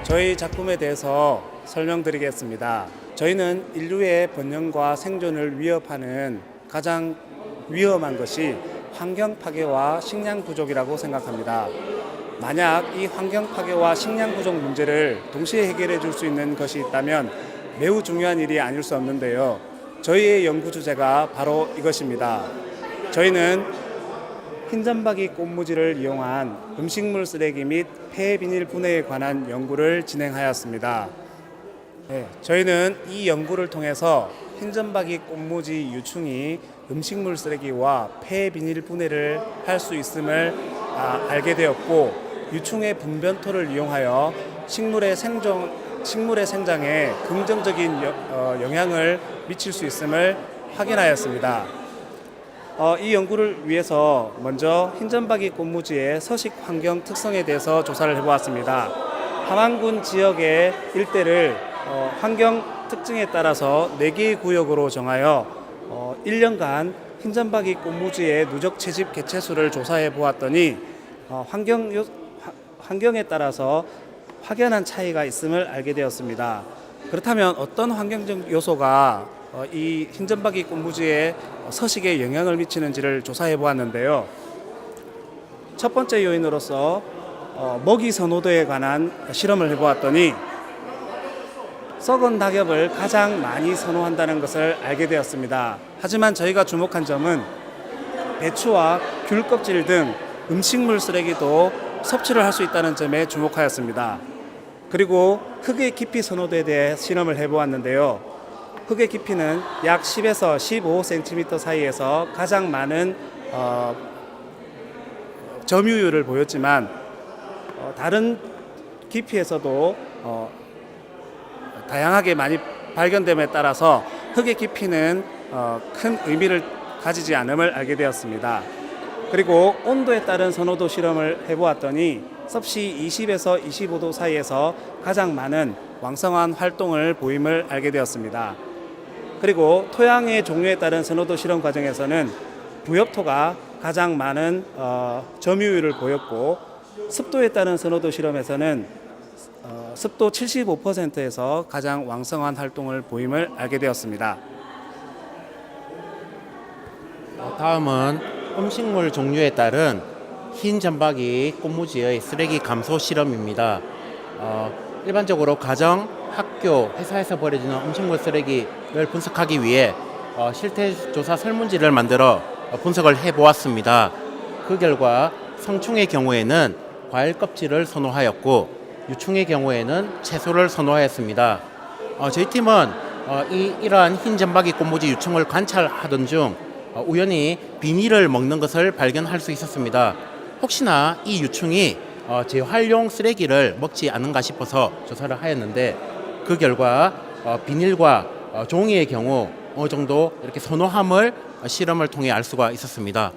저희 작품에 대해서 설명드리겠습니다. 저희는 인류의 번영과 생존을 위협하는 가장 위험한 것이 환경 파괴와 식량 부족이라고 생각합니다. 만약 이 환경 파괴와 식량 부족 문제를 동시에 해결해 줄 수 있는 것이 있다면 매우 중요한 일이 아닐 수 없는데요. 저희의 연구 주제가 바로 이것입니다. 저희는 흰점박이 꽃무지를 이용한 음식물 쓰레기 및 폐비닐 분해에 관한 연구를 진행하였습니다. 저희는 이 연구를 통해서 흰점박이 꽃무지 유충이 음식물 쓰레기와 폐비닐 분해를 할 수 있음을 알게 되었고, 유충의 분변토를 이용하여 식물의 생장에 긍정적인 영향을 미칠 수 있음을 확인하였습니다. 이 연구를 위해서 먼저 흰점박이 꽃무지의 서식 환경 특성에 대해서 조사를 해보았습니다. 함안군 지역의 일대를 환경 특징에 따라서 4개의 구역으로 정하여 1년간 흰점박이 꽃무지의 누적 채집 개체수를 조사해 보았더니 환경에 따라서 확연한 차이가 있음을 알게 되었습니다. 그렇다면 어떤 환경적 요소가 이 흰점박이 꽃무지의 서식에 영향을 미치는지를 조사해 보았는데요. 첫 번째 요인으로서 먹이 선호도에 관한 실험을 해보았더니 썩은 낙엽을 가장 많이 선호한다는 것을 알게 되었습니다. 하지만 저희가 주목한 점은 배추와 귤 껍질 등 음식물 쓰레기도 섭취를 할 수 있다는 점에 주목하였습니다. 그리고 흙의 깊이 선호도에 대해 실험을 해보았는데요. 흙의 깊이는 약 10에서 15cm 사이에서 가장 많은 점유율을 보였지만 다른 깊이에서도 다양하게 많이 발견됨에 따라서 흙의 깊이는 큰 의미를 가지지 않음을 알게 되었습니다. 그리고 온도에 따른 선호도 실험을 해보았더니 섭씨 20에서 25도 사이에서 가장 많은 왕성한 활동을 보임을 알게 되었습니다. 그리고 토양의 종류에 따른 선호도 실험 과정에서는 부엽토가 가장 많은 점유율을 보였고, 습도에 따른 선호도 실험에서는 습도 75%에서 가장 왕성한 활동을 보임을 알게 되었습니다. 다음은 음식물 종류에 따른 흰점박이 꽃무지의 쓰레기 감소 실험입니다. 일반적으로 가정, 학교, 회사에서 버려지는 음식물 쓰레기를 분석하기 위해 실태조사 설문지를 만들어 분석을 해보았습니다. 그 결과 성충의 경우에는 과일 껍질을 선호하였고, 유충의 경우에는 채소를 선호하였습니다. 저희 팀은 이러한 흰점박이 꽃무지 유충을 관찰하던 중 우연히 비닐을 먹는 것을 발견할 수 있었습니다. 혹시나 이 유충이 재활용 쓰레기를 먹지 않은가 싶어서 조사를 하였는데, 그 결과 비닐과 종이의 경우 어느 정도 이렇게 선호함을 실험을 통해 알 수가 있었습니다.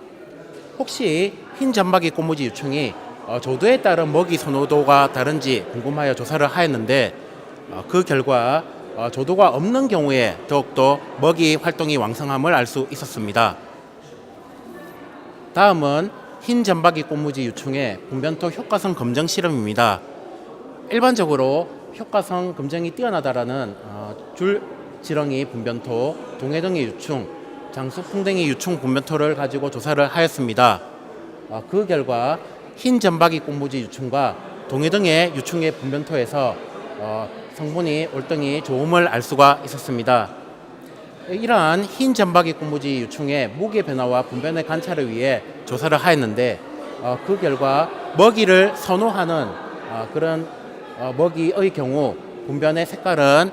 혹시 흰점박이 꽃무지 유충이 조도에 따른 먹이 선호도가 다른지 궁금하여 조사를 하였는데, 그 결과 조도가 없는 경우에 더욱더 먹이 활동이 왕성함을 알 수 있었습니다. 다음은 흰점박이 꽃무지 유충의 분변토 효과성 검정 실험입니다. 일반적으로 효과성 검증이 뛰어나다라는 줄지렁이 분변토, 동해등이 유충, 장수풍뎅이 유충 분변토를 가지고 조사를 하였습니다. 그 결과 흰점박이 꽃무지 유충과 동해등의 유충의 분변토에서 성분이 올등이 좋음을 알 수가 있었습니다. 이러한 흰점박이 꽃무지 유충의 무게 변화와 분변의 관찰을 위해 조사를 하였는데, 그 결과 먹이를 선호하는 그런 먹이의 경우 분변의 색깔은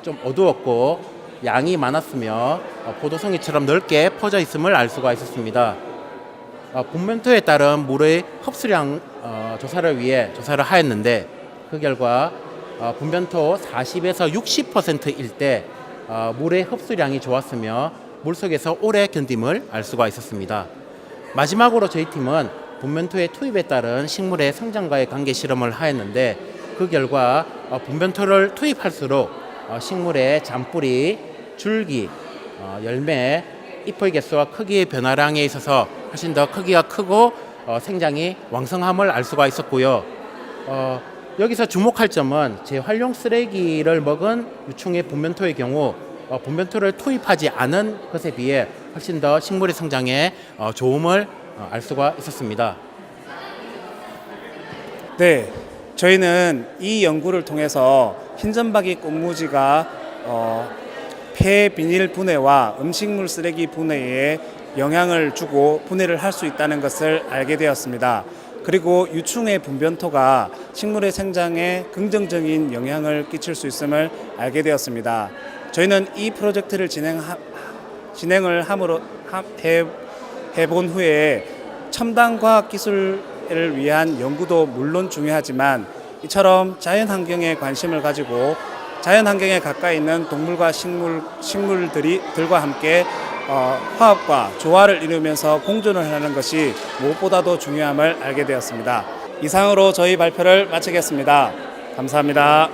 좀 어두웠고 양이 많았으며 포도송이처럼 넓게 퍼져 있음을 알 수가 있었습니다. 분변토에 따른 물의 흡수량 조사를 위해 조사를 하였는데, 그 결과 분변토 40에서 60%일 때 물의 흡수량이 좋았으며 물속에서 오래 견딤을 알 수가 있었습니다. 마지막으로 저희 팀은 분변토의 투입에 따른 식물의 성장과의 관계 실험을 하였는데, 그 결과 분변토를 투입할수록 식물의 잔뿌리, 줄기, 열매, 잎의 개수와 크기의 변화량에 있어서 훨씬 더 크기가 크고 생장이 왕성함을 알 수가 있었고요. 여기서 주목할 점은 재활용 쓰레기를 먹은 유충의 분변토의 경우 분변토를 투입하지 않은 것에 비해 훨씬 더 식물의 성장에 좋음을 알 수가 있었습니다. 네, 저희는 이 연구를 통해서 흰점박이 꽃무지가 폐 비닐 분해와 음식물 쓰레기 분해에 영향을 주고 분해를 할 수 있다는 것을 알게 되었습니다. 그리고 유충의 분변토가 식물의 생장에 긍정적인 영향을 끼칠 수 있음을 알게 되었습니다. 저희는 이 프로젝트를 진행을 해본 후에 첨단 과학 기술을 위한 연구도 물론 중요하지만 이처럼 자연 환경에 관심을 가지고 자연 환경에 가까이 있는 동물과 식물들과 함께 화합과 조화를 이루면서 공존을 하는 것이 무엇보다도 중요함을 알게 되었습니다. 이상으로 저희 발표를 마치겠습니다. 감사합니다.